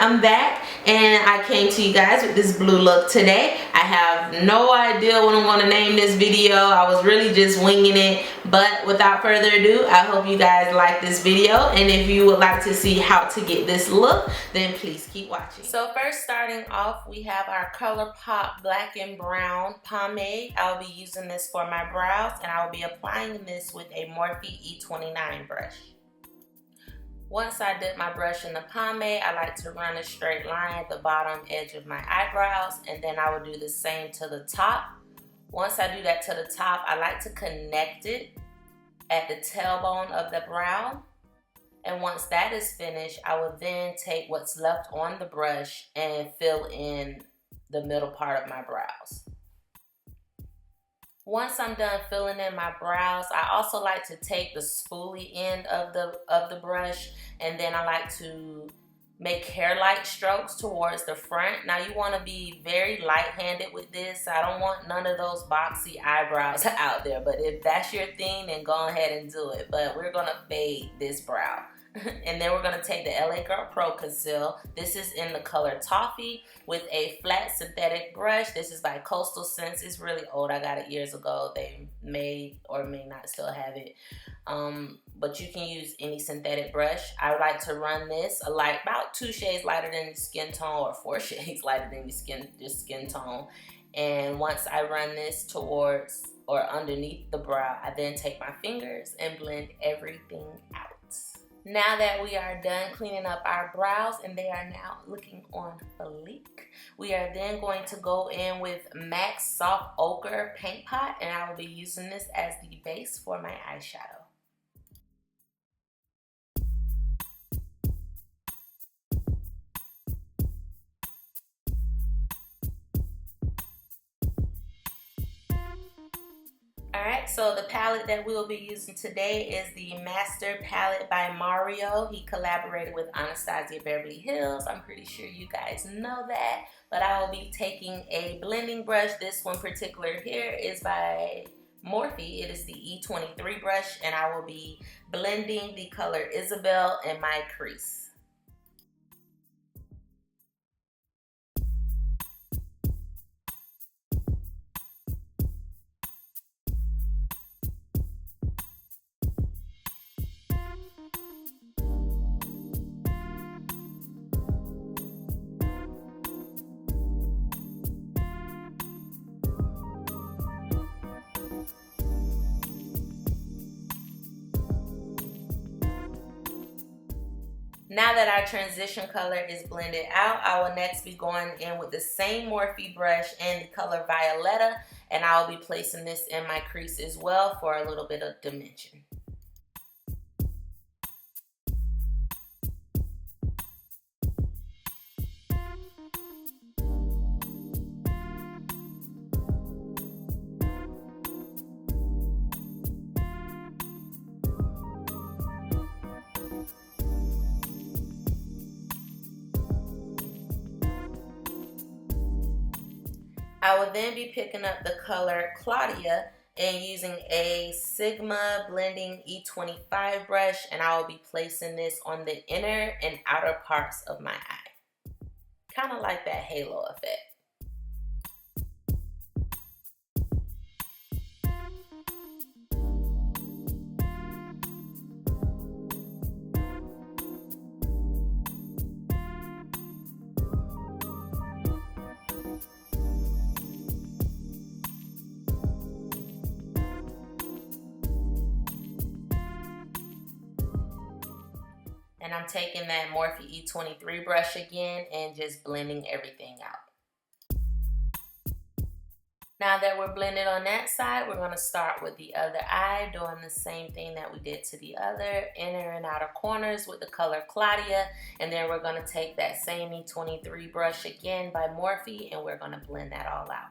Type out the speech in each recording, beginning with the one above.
I'm back and I came to you guys with this blue look today. I have no idea what I'm going to name this video. I was really just winging it, but without further ado, I hope you guys like this video, and if you would like to see how to get this look, then please keep watching. So first, starting off, we have our Colourpop Black and Brown Pomade. I'll be using this for my brows, and I will be applying this with a Morphe E29 brush. Once I dip my brush in the pomade, I like to run a straight line at the bottom edge of my eyebrows, and then I will do the same to the top. Once I do that to the top, I like to connect it at the tailbone of the brow. And once that is finished, I will then take what's left on the brush and fill in the middle part of my brows. Once I'm done filling in my brows, I also like to take the spoolie end of the brush, and then I like to make hair-like strokes towards the front. Now you want to be very light-handed with this. I don't want none of those boxy eyebrows out there, but if that's your thing, then go ahead and do it. But we're going to fade this brow. And then we're going to take the LA Girl Pro Conceal. This is in the color Toffee with a flat synthetic brush. This is by Coastal Scents. It's really old. I got it years ago. They may or may not still have it. But you can use any synthetic brush. I like to run this about 2 shades lighter than your skin tone, or 4 shades lighter than your skin tone. And once I run this towards or underneath the brow, I then take my fingers and blend everything out. Now that we are done cleaning up our brows and they are now looking on fleek, we are then going to go in with MAC Soft Ochre Paint Pot, and I will be using this as the base for my eyeshadow. Alright, so the palette that we will be using today is the Master Palette by Mario. He collaborated with Anastasia Beverly Hills. I'm pretty sure you guys know that. But I will be taking a blending brush. This one particular here is by Morphe. It is the E23 brush, and I will be blending the color Isabel in my crease. Now that our transition color is blended out, I will next be going in with the same Morphe brush and the color Violetta, and I will be placing this in my crease as well for a little bit of dimension. I will then be picking up the color Claudia and using a Sigma Blending E25 brush, and I will be placing this on the inner and outer parts of my eye. Kind of like that halo effect. And I'm taking that Morphe E23 brush again and just blending everything out. Now that we're blended on that side, we're going to start with the other eye, doing the same thing that we did to the other, inner and outer corners with the color Claudia. And then we're going to take that same E23 brush again by Morphe, and we're going to blend that all out.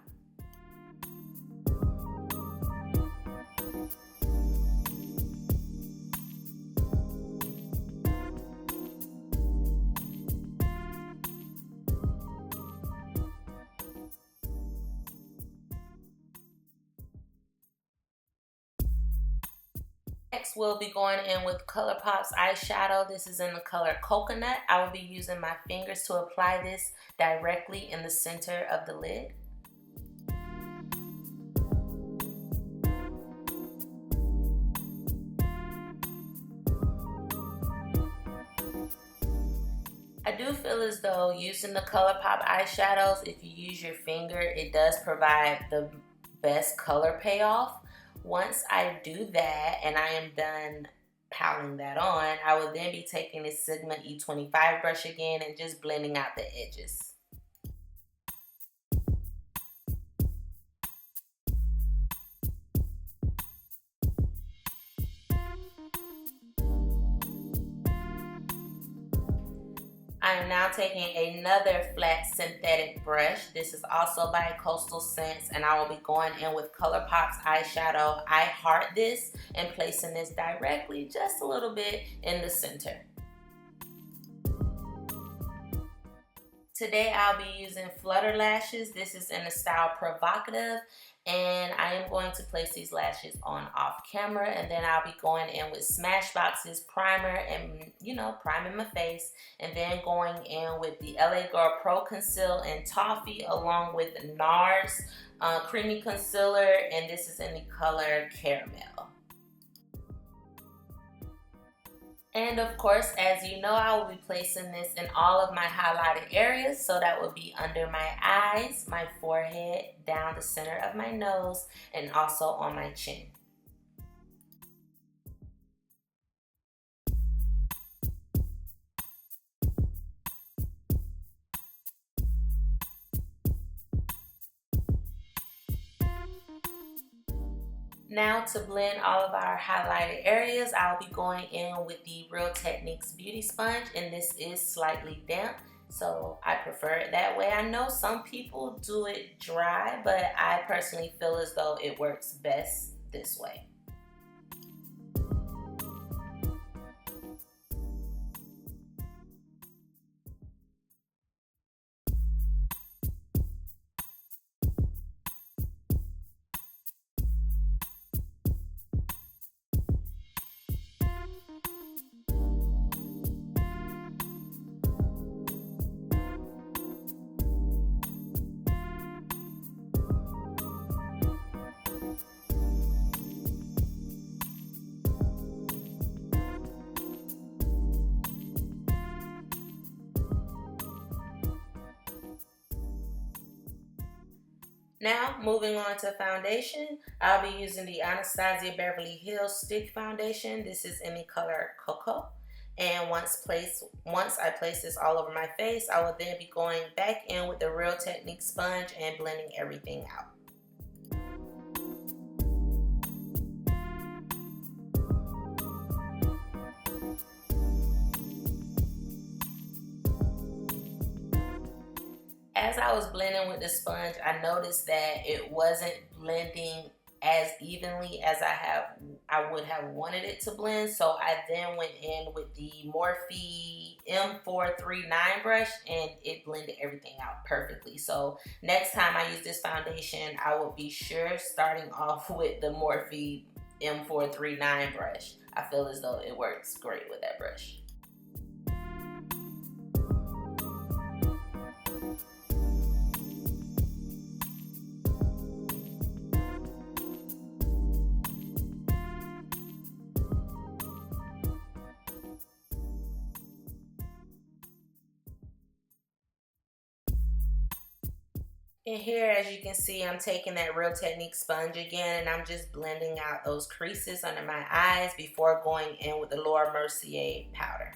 Next, we'll be going in with Colourpop's eyeshadow. This is in the color Coconut. I will be using my fingers to apply this directly in the center of the lid. I do feel as though using the Colourpop eyeshadows, if you use your finger, it does provide the best color payoff. Once I do that and I am done piling that on, I will then be taking this Sigma E25 brush again and just blending out the edges. I am now taking another flat synthetic brush. This is also by Coastal Scents, and I will be going in with Colourpop's eyeshadow I Heart This and placing this directly just a little bit in the center. Today I'll be using Flutter lashes. This is in the style Provocative, and I am going to place these lashes on off camera, and then I'll be going in with Smashbox's primer and, priming my face, and then going in with the LA Girl Pro Conceal and Toffee along with the Nars creamy concealer, and this is in the color Caramel. And of course, as you know, I will be placing this in all of my highlighted areas. So that will be under my eyes, my forehead, down the center of my nose, and also on my chin. Now to blend all of our highlighted areas, I'll be going in with the Real Techniques Beauty Sponge, and this is slightly damp, so I prefer it that way. I know some people do it dry, but I personally feel as though it works best this way. Now, moving on to foundation, I'll be using the Anastasia Beverly Hills Stick Foundation. This is in the color Cocoa. And once I place this all over my face, I will then be going back in with the Real Techniques sponge and blending everything out. As I was blending with the sponge, I noticed that it wasn't blending as evenly as I would have wanted it to blend. So I then went in with the Morphe M439 brush, and it blended everything out perfectly. So next time I use this foundation, I will be sure starting off with the Morphe M439 brush. I feel as though it works great with that brush. And here, as you can see, I'm taking that Real Techniques sponge again, and I'm just blending out those creases under my eyes before going in with the Lauramercier powder.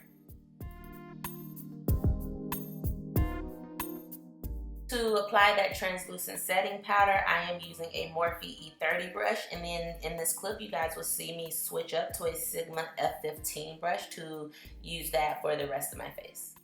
To apply that translucent setting powder, I am using a Morphe E30 brush, and then in this clip you guys will see me switch up to a Sigma F15 brush to use that for the rest of my face.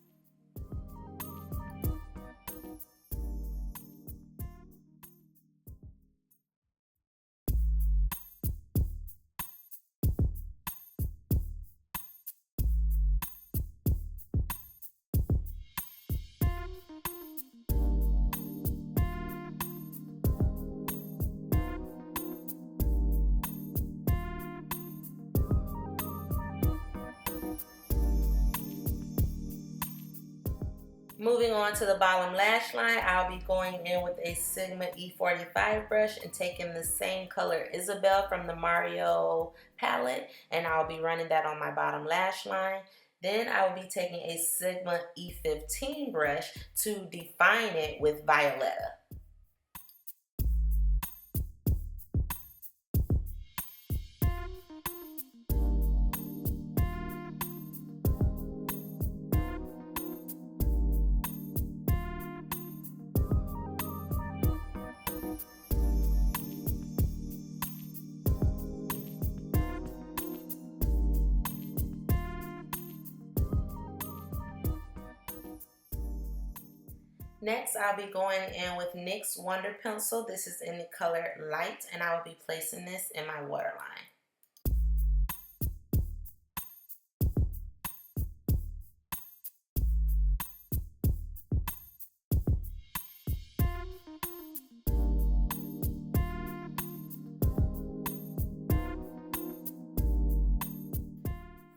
Moving on to the bottom lash line, I'll be going in with a Sigma E45 brush and taking the same color Isabel from the Mario palette, and I'll be running that on my bottom lash line. Then I will be taking a Sigma E15 brush to define it with Violetta. Next, I'll be going in with NYX Wonder Pencil. This is in the color Light, and I will be placing this in my waterline.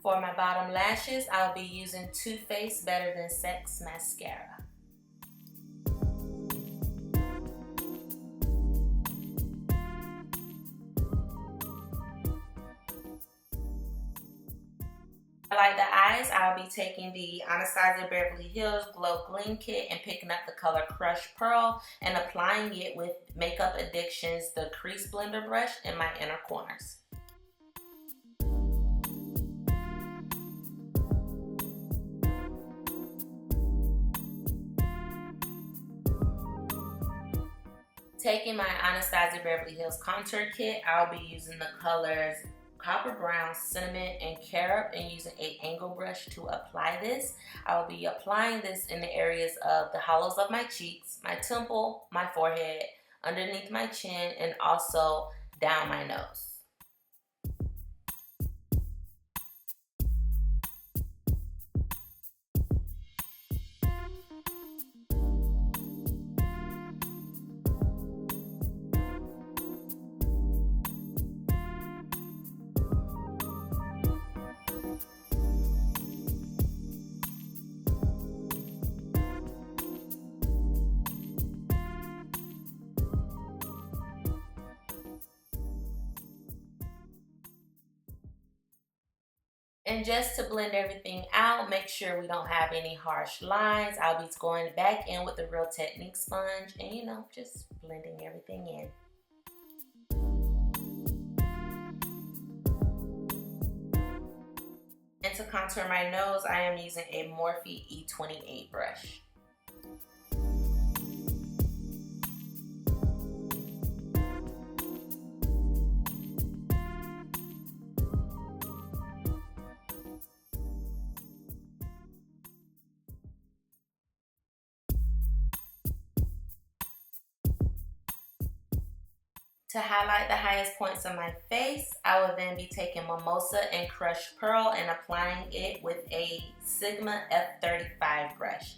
For my bottom lashes, I'll be using Too Faced Better Than Sex Mascara. For like the eyes, I'll be taking the Anastasia Beverly Hills Glow Gleam Kit and picking up the color Crushed Pearl and applying it with Makeup Addiction's the Crease Blender brush in my inner corners. Taking my Anastasia Beverly Hills Contour Kit, I'll be using the colors Copper Brown, Cinnamon, and Carob and using an angle brush to apply this. I'll be applying this in the areas of the hollows of my cheeks, my temple, my forehead, underneath my chin, and also down my nose. And just to blend everything out, make sure we don't have any harsh lines. I'll be going back in with the Real Technique sponge and, you know, just blending everything in. And to contour my nose, I am using a Morphe E28 brush. To highlight the highest points of my face, I will then be taking Mimosa and Crushed Pearl and applying it with a Sigma F35 brush.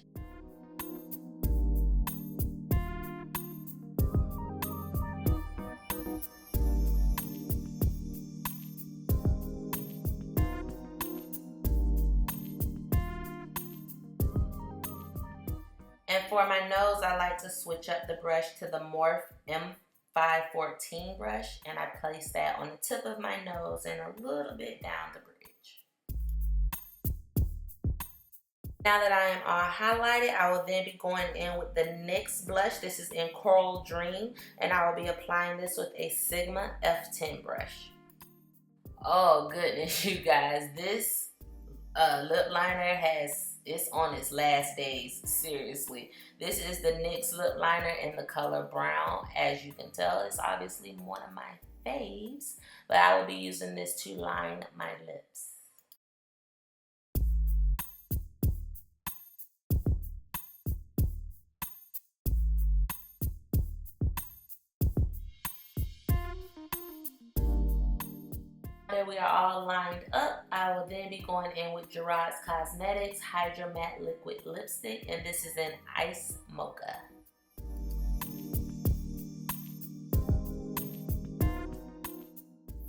And for my nose, I like to switch up the brush to the Morphe M514 brush, and I place that on the tip of my nose and a little bit down the bridge. Now that I am all highlighted, I will then be going in with the NYX blush. This is in Coral Dream, and I will be applying this with a Sigma F10 brush. Oh goodness, you guys, this lip liner it's on its last days, seriously. This is the NYX lip liner in the color brown. As you can tell, it's obviously one of my faves, but I will be using this to line my lips. That we are all lined up, I will then be going in with NYX Cosmetics Hydra Matte Liquid Lipstick, and this is in Ice Mocha.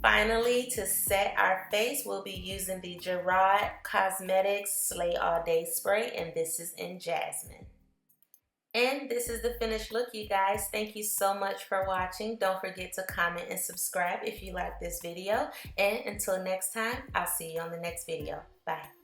Finally, to set our face, we'll be using the Gerard Cosmetics Slay All Day Spray, and this is in Jasmine. And this is the finished look, you guys. Thank you so much for watching. Don't forget to comment and subscribe if you like this video. And until next time, I'll see you on the next video. Bye.